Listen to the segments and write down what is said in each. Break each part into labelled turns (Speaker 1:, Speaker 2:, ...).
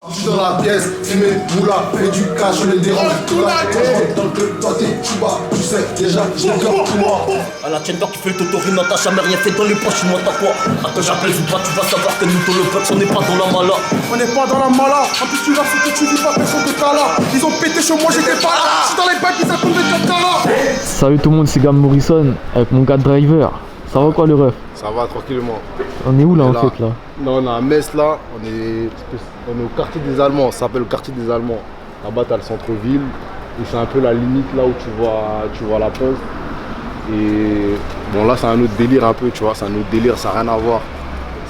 Speaker 1: Je suis dans la pièce, fumée, moula, fais du cash, je les dérange. Tout là, quand je rentre dans le club, toi t'es Chuba, tu sais déjà, j'ai le cœur pour moi.
Speaker 2: À la tienne d'or qui fait le totorino, t'as jamais rien fait dans les poches, moi t'as quoi? Attends, j'appelle, je pas, tu vas savoir que nous, le peuple, on n'est pas dans la mala.
Speaker 1: On n'est pas dans la mala, en plus tu vas ce que tu vis pas, personne que t'as là. Ils ont pété chez moi, j'étais pas là. Je suis dans les bacs, ils attendent des là.
Speaker 3: Salut tout le monde, c'est Gam Morrison avec mon gars Driver. Ça va quoi le ref?
Speaker 4: Ça va tranquillement.
Speaker 3: On est où là
Speaker 4: On est
Speaker 3: en
Speaker 4: là.
Speaker 3: fait là?
Speaker 4: Non, on est à Metz là, on est au quartier des Allemands, ça s'appelle le quartier des Allemands. Là-bas t'as le centre-ville et c'est un peu la limite là où tu vois la poste. Et bon là c'est un autre délire un peu, tu vois, c'est un autre délire, ça n'a rien à voir.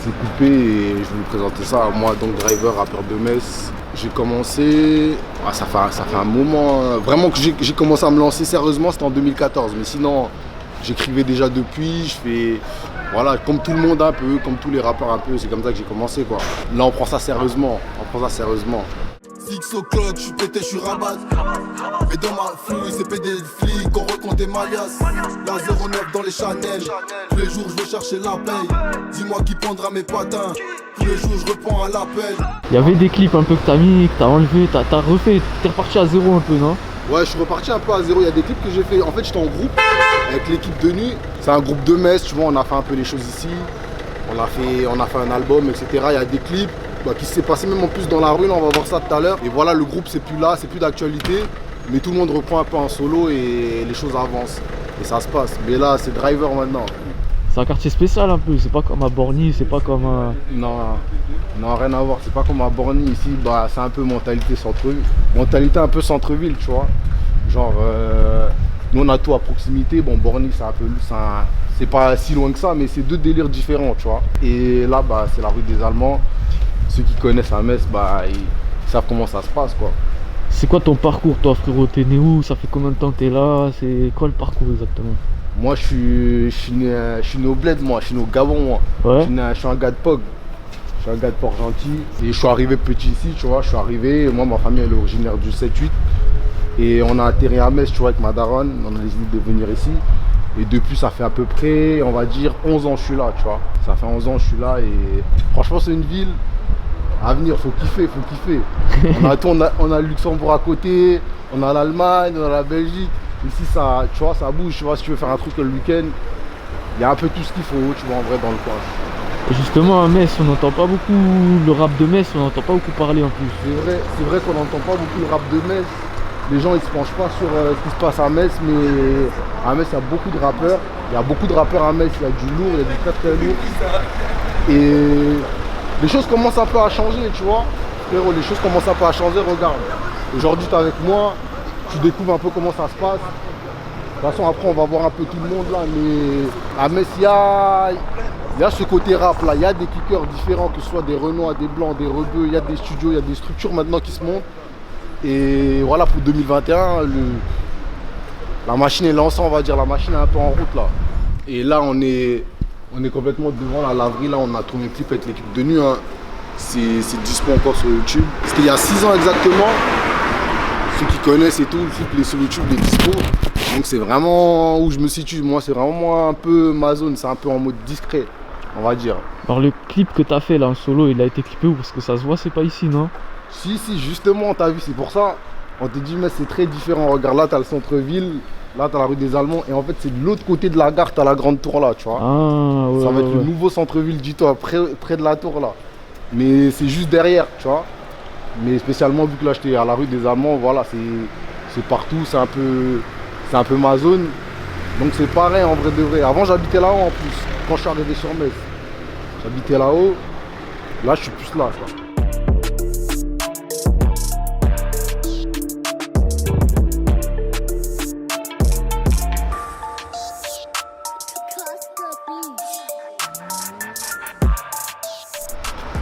Speaker 4: C'est coupé et je vais vous présenter ça. Moi donc Driver, rappeur de Metz. J'ai commencé, ça fait un moment, vraiment que j'ai commencé à me lancer sérieusement, c'était en 2014. Mais sinon j'écrivais déjà depuis, je fais, voilà, comme tout le monde un peu, comme tous les rappeurs un peu, c'est comme ça que j'ai commencé quoi. Là on prend ça sérieusement,
Speaker 1: Six au clock, je suis pété, je suis rabat. Mais dans ma fouille, c'est pédé le flic, on recompte des malias. La 09 dans les Chanel, tous les jours je vais chercher la paye. Dis-moi qui prendra mes patins, tous les jours je réponds à l'appel.
Speaker 3: Il y avait des clips un peu que t'as mis, que t'as enlevé, t'as refait, t'es reparti à zéro un peu, non?
Speaker 4: Ouais, je suis reparti un peu à zéro, il y a des clips que j'ai fait, en fait j'étais en groupe avec l'équipe de nuit. C'est un groupe de Metz, tu vois, on a fait un peu les choses ici. On a fait un album, etc. Il y a des clips qui s'est passé même en plus dans la rue, là, on va voir ça tout à l'heure. Et voilà, le groupe c'est plus là, c'est plus d'actualité. Mais tout le monde reprend un peu en solo et les choses avancent. Et ça se passe. Mais là, c'est Driver maintenant.
Speaker 3: C'est un quartier spécial un peu, c'est pas comme à Borny, c'est pas comme à...
Speaker 4: Non, rien à voir. C'est pas comme à Borny ici, c'est un peu mentalité centre-ville. Mentalité un peu centre-ville, tu vois. Genre, nous on a tout à proximité. Bon, Borny, c'est pas si loin que ça, mais c'est deux délires différents, tu vois. Et là, c'est la rue des Allemands. Ceux qui connaissent à Metz, ils savent comment ça se passe, quoi.
Speaker 3: C'est quoi ton parcours toi frérot? T'es né où? Ça fait combien de temps que t'es là? C'est quoi le parcours exactement?
Speaker 4: Moi, je suis né au bled, moi. Je suis né au Gabon, moi.
Speaker 3: Ouais.
Speaker 4: Je suis un gars de Pog. Je suis un gars de Port-Gentil. Et je suis arrivé petit ici, tu vois. Je suis arrivé, moi, ma famille, elle est originaire du 7-8. Et on a atterri à Metz, tu vois, avec ma daronne. On a décidé de venir ici. Et depuis, ça fait à peu près, on va dire, 11 ans que je suis là, tu vois. Ça fait 11 ans que je suis là et franchement, c'est une ville à venir, faut kiffer. On a le Luxembourg à côté, on a l'Allemagne, on a la Belgique. Ici, ça, tu vois, ça bouge, tu vois, si tu veux faire un truc le week-end, il y a un peu tout ce qu'il faut, tu vois, en vrai, dans le coin.
Speaker 3: Et justement à Metz, on n'entend pas beaucoup le rap de Metz, on n'entend pas beaucoup parler en plus.
Speaker 4: C'est vrai qu'on n'entend pas beaucoup le rap de Metz. Les gens ils se penchent pas sur ce qui se passe à Metz, mais à Metz il y a beaucoup de rappeurs. Il y a beaucoup de rappeurs à Metz, il y a du lourd, il y a du très très lourd. Et les choses commencent un peu à changer, tu vois. Frérot, les choses commencent un peu à changer, regarde. Aujourd'hui tu es avec moi, tu découvres un peu comment ça se passe. De toute façon après on va voir un peu tout le monde là, mais à Metz il y a ce côté rap là, il y a des kickers différents, que ce soit des Renois, des Blancs, des Rebeux, il y a des studios, il y a des structures maintenant qui se montent. Et voilà, pour 2021, la machine est lancée, on va dire, la machine est un peu en route là. Et là on est complètement devant la laverie, là on a tourné le clip avec l'équipe de nuit, hein. C'est dispo encore sur YouTube. C'était il y a 6 ans exactement. Ceux qui connaissent et tout, le clip il est sur YouTube, il est dispo. Donc c'est vraiment où je me situe, moi c'est vraiment un peu ma zone, c'est un peu en mode discret, on va dire.
Speaker 3: Alors le clip que t'as fait là en solo, il a été clippé où? Parce que ça se voit, c'est pas ici, non?
Speaker 4: Si, justement, t'as vu, c'est pour ça. On te dit, mais c'est très différent. Regarde, là, t'as le centre-ville, là, t'as la rue des Allemands, et en fait, c'est de l'autre côté de la gare, t'as la grande tour là, tu vois.
Speaker 3: Ah, ouais.
Speaker 4: Ça va être le nouveau centre-ville du tout, près de la tour là. Mais c'est juste derrière, tu vois. Mais spécialement, vu que là, j'étais à la rue des Allemands, voilà, c'est partout, c'est un peu ma zone. Donc, c'est pareil en vrai de vrai. Avant, j'habitais là-haut en plus, quand je suis arrivé sur Metz. J'habitais là-haut, là, je suis plus là, quoi.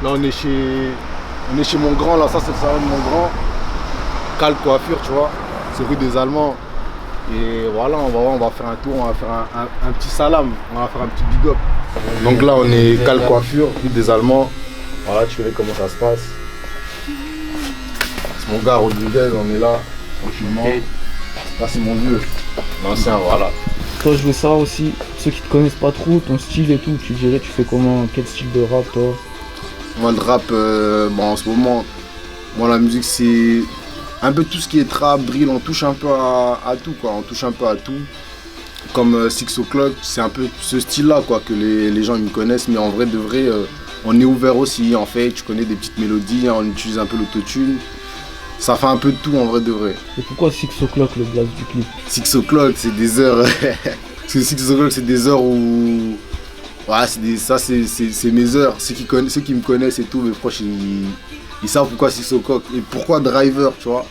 Speaker 4: Là on est chez mon grand, là ça c'est le salon de mon grand. Cal coiffure, tu vois, c'est rue des Allemands. Et voilà, on va faire un tour, on va faire un petit salam, on va faire un petit big up. Donc là on est Cal coiffure, rue des Allemands. Voilà, tu verras comment ça se passe. C'est mon gars Rodriguez, on est là, tranquillement. Là c'est mon vieux, l'ancien, voilà.
Speaker 3: Toi je veux savoir aussi, ceux qui te connaissent pas trop, ton style et tout, tu dirais tu fais comment, quel style de rap toi?
Speaker 4: Moi le rap, en ce moment, Moi, la musique, c'est un peu tout ce qui est trap, drill, on touche un peu à tout, quoi. On touche un peu à tout. Comme Six O'Clock, c'est un peu ce style-là, quoi, que les gens ils me connaissent. Mais en vrai, de vrai, on est ouvert aussi. En fait, tu connais des petites mélodies, hein, on utilise un peu l'autotune. Ça fait un peu de tout, en vrai, de vrai.
Speaker 3: Et pourquoi 6 o'clock, le blaze du clip?
Speaker 4: 6 O'Clock, c'est des heures... Parce que 6 O'Clock, c'est des heures où... Ouais, c'est mes heures. Ceux qui me connaissent et tout, mes proches, ils savent pourquoi 6 O'Clock. Et pourquoi Driver, tu vois.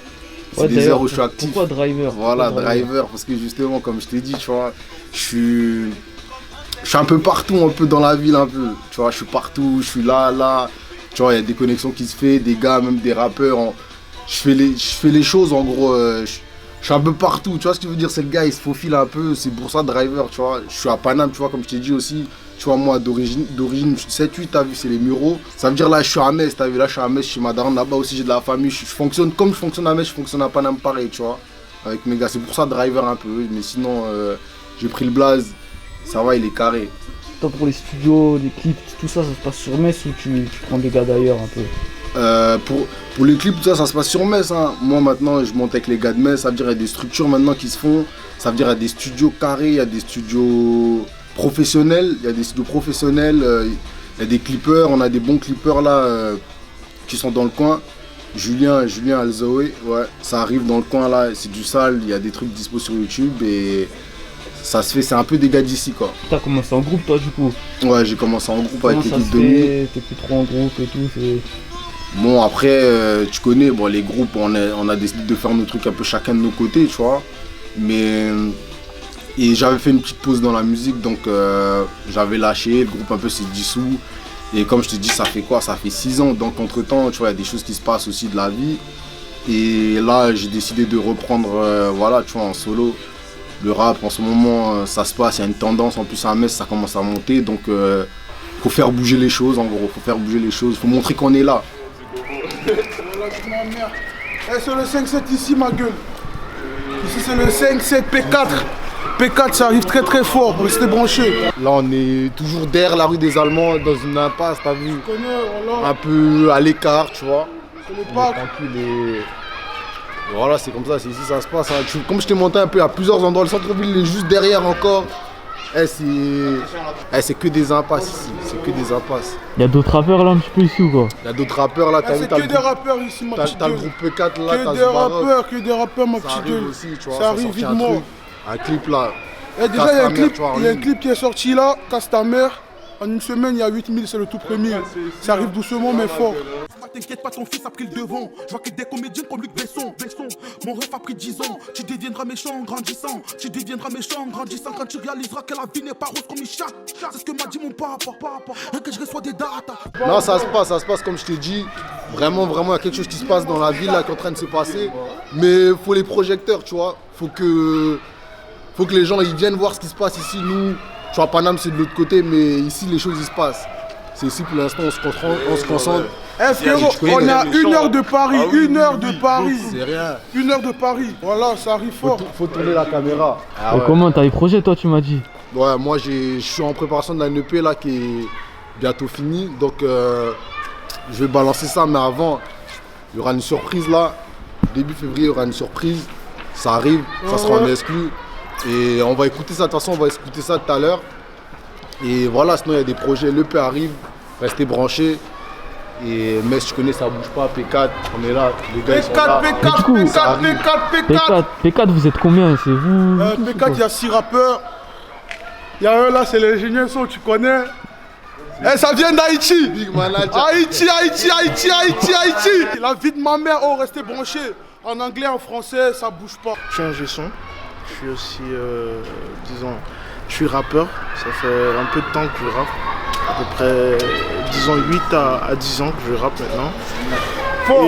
Speaker 4: C'est des heures où je suis actif.
Speaker 3: Pourquoi Driver?
Speaker 4: Voilà, Driver, parce que justement, comme je t'ai dit, tu vois, je suis un peu partout, un peu dans la ville, un peu. Tu vois, je suis partout, je suis là. Tu vois, il y a des connexions qui se font, des gars, même des rappeurs. Je fais les choses, en gros. Je suis un peu partout, tu vois ce que je veux dire, c'est le gars, il se faufile un peu, c'est pour ça Driver, tu vois. Je suis à Paname, tu vois, comme je t'ai dit aussi. Tu vois, moi, d'origine 7-8, t'as vu, c'est les Mureaux. Ça veut dire, là, je suis à Metz, t'as vu, là, je suis à Metz, chez ma daronne, là-bas aussi, j'ai de la famille. Je fonctionne comme je fonctionne à Metz, je fonctionne à Paname pareil, tu vois. Avec mes gars, c'est pour ça Driver un peu. Mais sinon, j'ai pris le blaze, ça va, il est carré.
Speaker 3: Toi, pour les studios, les clips, tout ça, ça se passe sur Metz ou tu prends des gars d'ailleurs un peu?
Speaker 4: Pour les clips, tout ça, ça se passe sur Metz, hein. Moi, maintenant, je monte avec les gars de Metz, ça veut dire, il y a des structures maintenant qui se font. Ça veut dire, il y a des studios carrés, il y a des studios professionnels, il y a des clippers, on a des bons clippers là qui sont dans le coin. Julien Alzoé, ouais, ça arrive dans le coin là, c'est du sale, il y a des trucs dispo sur YouTube et ça se fait, c'est un peu des gars d'ici quoi.
Speaker 3: T'as commencé en groupe toi du coup?
Speaker 4: Ouais, j'ai commencé en groupe avec l'équipe de
Speaker 3: nuit. T'es plus trop en groupe et tout, c'est...
Speaker 4: Bon après, tu connais, bon, les groupes, on a décidé de faire nos trucs un peu chacun de nos côtés, tu vois. Mais... Et j'avais fait une petite pause dans la musique, donc j'avais lâché, le groupe un peu s'est dissous. Et comme je te dis, ça fait quoi? Ça fait 6 ans, donc entre temps, tu vois, il y a des choses qui se passent aussi de la vie. Et là, j'ai décidé de reprendre, voilà, tu vois, en solo. Le rap, en ce moment, ça se passe, il y a une tendance, en plus à Metz, ça commence à monter. Donc, faut faire bouger les choses, en gros, faut faire bouger les choses, faut montrer qu'on est là.
Speaker 5: C'est le 5-7 ici, ma gueule. Ici, c'est le 5-7 P4. P4, ça arrive très très fort, restez branchés.
Speaker 4: Là, on est toujours derrière la rue des Allemands, dans une impasse, t'as vu?
Speaker 5: Voilà.
Speaker 4: Un peu à l'écart, tu vois.
Speaker 5: C'est le parc.
Speaker 4: Tranquille et... Voilà, c'est comme ça, c'est ici ça se passe. Hein. Comme je t'ai monté un peu à plusieurs endroits, le centre-ville est juste derrière encore. C'est que des impasses ici, c'est que des impasses.
Speaker 3: Il y a d'autres rappeurs là un petit peu ici ou quoi?
Speaker 4: Il y a d'autres rappeurs là,
Speaker 5: c'est que des rappeurs ici, ma petite
Speaker 4: gueule. T'as le groupe P4 là,
Speaker 5: que des rappeurs, ma petite gueule.
Speaker 4: Aussi, tu vois,
Speaker 5: ça arrive vite-moi.
Speaker 4: Un clip là.
Speaker 5: Et déjà, il y a un clip qui est sorti là, Casse ta mère. En une semaine, il y a 8000, c'est le tout premier. Ça arrive doucement, mais fort.
Speaker 6: T'inquiète pas, ton fils a pris le devant. Je vois que des comédiens comme Luc Besson. Mon rêve a pris 10 ans. Tu deviendras méchant en grandissant. Quand tu réaliseras que la vie n'est pas rose comme une chatte. C'est ce que m'a dit mon papa. Et que je reçois des datas.
Speaker 4: Non, ça se passe comme je t'ai dit. Vraiment, il y a quelque chose qui se passe dans la ville là, qui est en train de se passer. Mais faut les projecteurs, tu vois. Faut que les gens ils viennent voir ce qui se passe ici. Nous, tu vois, Paname c'est de l'autre côté, mais ici les choses ils se passent. C'est ici pour l'instant, on se concentre.
Speaker 5: Frérot, on a 1 heure de Paris, 1 heure de Paris.
Speaker 4: C'est rien.
Speaker 5: 1 heure de Paris, voilà, ça arrive fort.
Speaker 4: Faut tourner la caméra.
Speaker 3: Et comment t'as les projets toi, tu m'as dit?
Speaker 4: Ouais, moi je suis en préparation d'un EP là qui est bientôt fini. Donc je vais balancer ça, mais avant, il y aura une surprise là. Début février, il y aura une surprise. Ça arrive, ça sera en exclu. Et on va écouter ça, de toute façon on va écouter ça tout à l'heure. Et voilà, sinon il y a des projets, l'EP arrive, restez branchés. Et Metz, tu connais, ça bouge pas, P4, on est là, les gars ils sont là.
Speaker 3: P4, vous êtes combien? C'est vous?
Speaker 5: P4, il y a 6 rappeurs. Il y a un là, c'est l'ingénieur son, tu connais. Ça vient d'Haïti.
Speaker 4: Big manager.
Speaker 5: Haïti. La vie de ma mère, oh, restez branchés. En anglais, en français, ça bouge pas.
Speaker 7: Je suis ingé son. Je suis aussi, disons, je suis rappeur. Ça fait un peu de temps que je rappe. À peu près, disons, 8 à 10 ans que je rappe maintenant.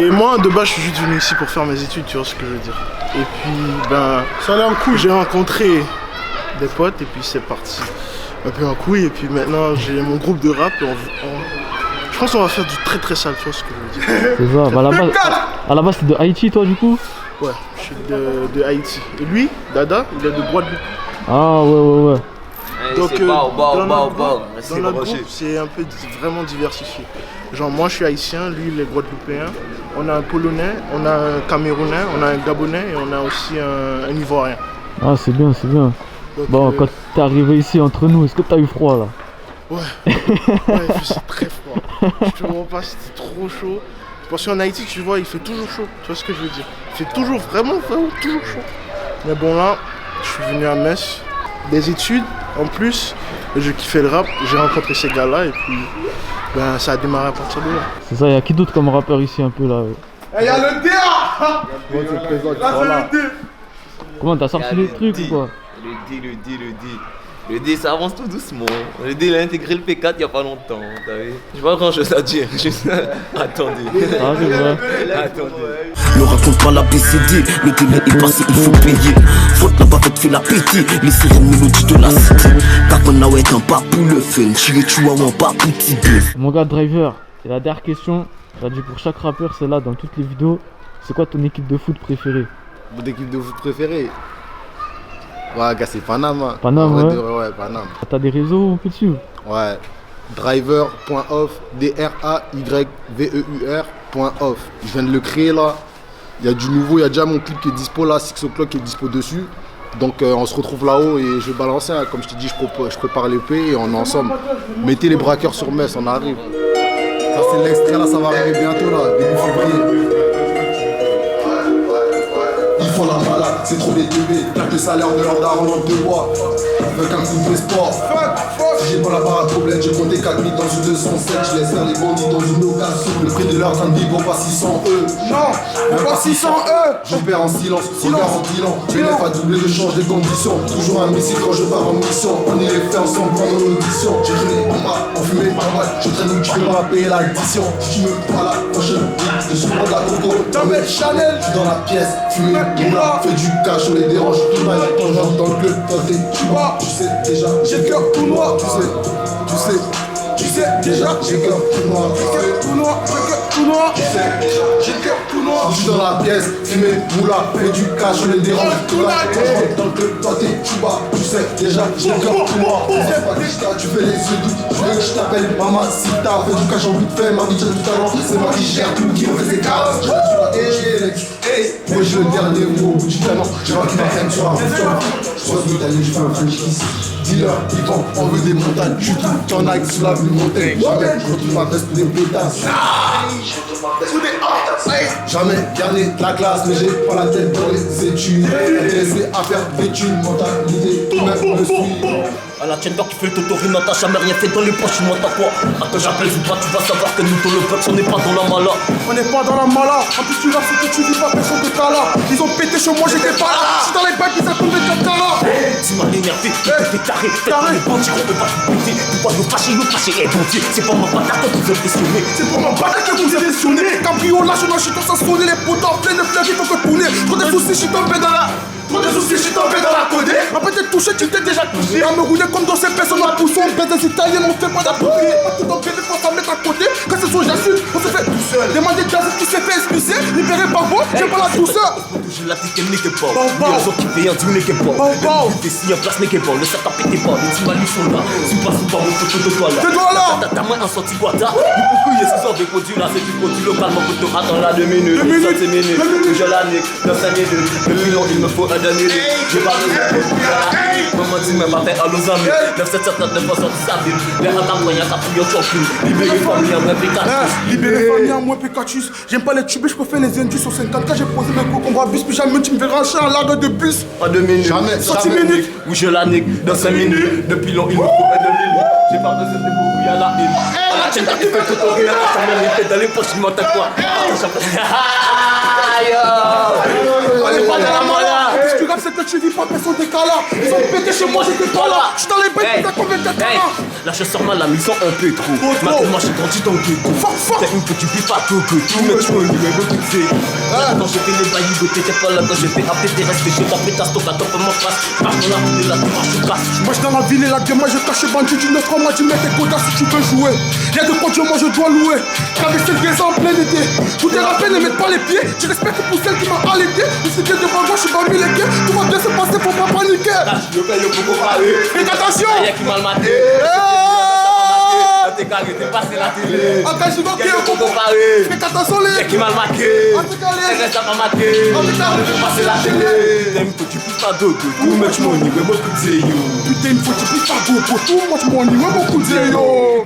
Speaker 7: Et moi, de base, je suis juste venu ici pour faire mes études, tu vois ce que je veux dire. Et puis,
Speaker 5: ça allait en couille.
Speaker 7: J'ai rencontré des potes et puis c'est parti un peu en couille. Et puis maintenant, j'ai mon groupe de rap. Je pense qu'on va faire du très très sale, tu vois ce que je veux dire.
Speaker 3: C'est ça, à la base, c'est de Haïti, toi, du coup?
Speaker 7: Ouais, je suis de Haïti. Et lui, Dada, il est de Guadeloupe.
Speaker 3: Ah ouais.
Speaker 7: Donc,
Speaker 2: c'est pas au bas,
Speaker 7: dans
Speaker 2: au bas, au
Speaker 7: notre
Speaker 2: bas.
Speaker 7: groupe,
Speaker 2: Restez
Speaker 7: dans notre
Speaker 2: branchés.
Speaker 7: groupe, c'est un peu vraiment diversifié. Genre, moi, je suis haïtien, lui, il est guadeloupéen. On a un Polonais, on a un Camerounais, on a un Gabonais et on a aussi un Ivoirien.
Speaker 3: Ah, c'est bien, c'est bien.
Speaker 7: Donc,
Speaker 3: Bon, quand t'es arrivé ici entre nous, est-ce que t'as eu froid là?
Speaker 7: Ouais, il faisait très froid. Je te mens pas, c'était trop chaud. Parce qu'en Haïti, tu vois, il fait toujours chaud. Tu vois ce que je veux dire? Il fait toujours, vraiment, toujours chaud. Mais bon, là, je suis venu à Metz, des études en plus. Je kiffais le rap, j'ai rencontré ces gars-là et puis ben, ça a démarré à partir de là.
Speaker 3: C'est ça, y'a qui d'autre comme rappeur ici un peu là?
Speaker 5: Eh, y'a le DA.
Speaker 4: Moi, je te présente,
Speaker 5: Là,
Speaker 4: voilà.
Speaker 5: c'est le D.
Speaker 3: Comment t'as sorti les trucs ou quoi?
Speaker 2: Le D, ça avance tout doucement. Le D, il a intégré le P4 il y a pas longtemps, t'as vu? J'ai pas grand chose à dire, juste attendez.
Speaker 3: Ah, c'est vrai.
Speaker 2: Attendez.
Speaker 8: Ne raconte pas la BCD, le délai est passé, il faut payer. Faute n'a pas fait l'appétit, les sirènes mélodies de la cité. Capona est un pas pour le fun, chiré chihuahua pas pour petit bœuf.
Speaker 3: Mon gars Driver, c'est la dernière question. J'ai dit pour chaque rappeur, c'est là dans toutes les vidéos. C'est quoi ton équipe de foot préférée?
Speaker 4: Mon équipe de foot préférée? Ouais, gars, c'est Paname. Hein.
Speaker 3: Paname,
Speaker 4: En vrai
Speaker 3: ouais.
Speaker 4: de vrai, ouais, Paname.
Speaker 3: T'as des réseaux un peu dessus?
Speaker 4: Ouais. Driver.off, DRAYVEUR.off. Je viens de le créer là. Il y a du nouveau, il y a déjà mon clip qui est dispo là, 6 o'clock qui est dispo dessus. Donc on se retrouve là-haut et je vais balancer. Hein. Comme je t'ai dit, je prépare l'EP et on est ensemble. Mettez les braqueurs sur Metz, on arrive. Ça c'est l'extrait là, ça va arriver bientôt là, début février.
Speaker 1: Ils font la malade, c'est trop des TV. Claque le salaire de leur daron en 2 mois. Avec un coup de sport. Si j'ai pas la barre à problème, j'ai compté 4000 dans une 207. Je laisse faire les bandits dans une occasion. Le prix de leur train de vie vaut pas 600 E.
Speaker 5: Non, on pas 600 E.
Speaker 1: J'en perds en silence, regard en bilan. L'élève a doublé de change des conditions. Toujours un missile quand je pars en mission. On est les fait ensemble pendant l'audition. J'ai traîné en bas, en fumée, en mal. Je traîne où tu peux pas payer l'addition. Si tu me vois la prochaine, je suis de la coco.
Speaker 5: Dans mes Chanel.
Speaker 1: Je suis dans la pièce, fumée, moula. Fais du cash, on les dérange. Tout le monde quand j'entre dans le club. Toi t'es, tu vois, tu sais déjà.
Speaker 5: J'ai le cœur tout noir.
Speaker 1: Tu sais déjà. J'ai le cœur tout noir.
Speaker 5: Tout noir, j'ai le cœur tout noir. J'ai le cœur tout noir.
Speaker 1: Je suis dans la pièce, fumée, moula, fais du cash, on les dérange. Tout là, quand je rentre dans le club, toi t'es Chuba, tu sais déjà, j'ai le cœur tout noir. C'est pas Krishna, tu fais les yeux doux. Je veux que je t'appelle Mama Sita, fais du cash en vite fait, ma vie tout à l'heure. C'est moi qui gère tout, qui me fait ses cases. Je reste sur la télé, moi je le dernier mot au bout du canon. J'ai pas qui m'apprenne sur un rooftop. Je suis italien, je fais un French kiss. Dealer, vivant, on veut des montagnes. Je suis tout, t'en as sous la vue montagne. Jamais, je retrouve ma veste pour des pétasses. Jamais gardé de la classe, mais j'ai pas la tête dans les études. Intéressé à faire des thunes, mentalité, tout même me suit.
Speaker 2: À la tienne d'or qui fait le totori, non t'as jamais rien fait dans les poches, moi t'as quoi? Attends j'appelle, vous pas, tu vas savoir que nous dans le peuple, on n'est pas dans la mala.
Speaker 5: On n'est pas dans la mala. En plus tu l'as fait que tu vis pas personne de cas là. Ils ont pété chez moi, j'étais pas là. Je suis dans les bacs, ils attendent des caca là.
Speaker 2: Tu m'as énervé, t'es carré, faites pas les bandits, on peut pas tout péter. Pourquoi nous fâcher, eh bon Dieu, c'est pas ma bataille que vous êtes questionné.
Speaker 5: C'est pour ma bataille que vous êtes sonné. Cambriolage, on a chuté, ça sonné. Les potes en pleine flèche, il faut que tourner. Trop de soucis, je suis tombé dans la. Trop de soucis, je suis tombé dans la codée. Après t'es touché, tu t'es déjà touché. À me rouler comme dans ces personnes à pousson. Bête des Italiens, on fait pas d'appuyer. Pas tout en bête, faut s'en mettre à côté. Quand c'est son j'assume, on s'est fait tout seul. Demandez Jazz qui s'est fait expulser. Libéré par vous, j'ai pas la douceur.
Speaker 2: Je la tête n'est que pas. Les autres qui payent un dieu n'est que pas. Le but si en place n'est que pas. Le sac à péter pas. Les timalis sont là. Sous pas mon photo de toi là.
Speaker 5: De toi là.
Speaker 2: T'as moins un sorti guata. Beaucoup y est sous des produits là. C'est du produit localement pour te attendre là 2 minutes. 2 minutes. Je la nique. Dans 5 minutes. Depuis long il me faut un dernier. J'ai pas de maman dit même matin à nos amis 9779 sorti sa ville. Les ratas moyens qu'a pris au choc. Libéré famille en moins Pikachu.
Speaker 5: Libéré famille en moins Pikachu. J'aime pas les tubes, je préfère les indus sur 50. Quand j'ai posé mes coups, on va bus, puis jamais tu me verras en en largue de bus.
Speaker 2: En 2 minutes.
Speaker 1: Jamais,
Speaker 5: 60 minutes.
Speaker 2: Où je la nique dans 5 minutes. Depuis long il me faut un 2 minutes. J'ai pas besoin de beaucoup, y'a la île. À la tienne t'as fait tout au rien. T'as même été dans les poches, il m'entend quoi. Aïe. On est pas dans la mala.
Speaker 5: Ce que grave, c'est que tu vis pas personne des cas là. Ils ont pété chez moi, j'étais pas là. Je suis dans les bêtes, t'as combien de cas là?
Speaker 2: Là je sors mal, la mission un peu trop. Maintenant j'ai grandi dans le ghetto. T'es une petite vie pas tout que tout. Mais tu veux une go tout fait. Quand j'ai fait les baillis, t'étais pas là. Quand j'ai fait appeler tes restes, j'ai tapé ta stock à top en face. Par contre là, on est là, tu marches, je passe.
Speaker 5: Moi je dans la ville et la gueule, moi je cache bandit du 9 mois, tu mets tes quotas si tu veux jouer. Y'a de quoi Dieu, moi je dois louer. Traverser le gazon en plein été. Tous tes rappels ne mettent pas les pieds. Je respecte pour celle qui m'a allaité. Je suis bien devant moi, je suis pas mis les pieds. Tout va bien se passer, faut pas paniquer.
Speaker 2: Là je paye pour parler.
Speaker 5: Faites attention.
Speaker 2: Y'a qui mal maté. T'es carré, t'es passé la télé. Fais attention les. Y'a qui mal maqué. Elle reste à pas maqué. T'es passé la télé. T'aimes que tu pousses pas d'autres. Too much money, mais beaucoup de zéyo.
Speaker 6: Putain, il faut que tu puisses pas go pour too much money, ouais, beaucoup de zéro.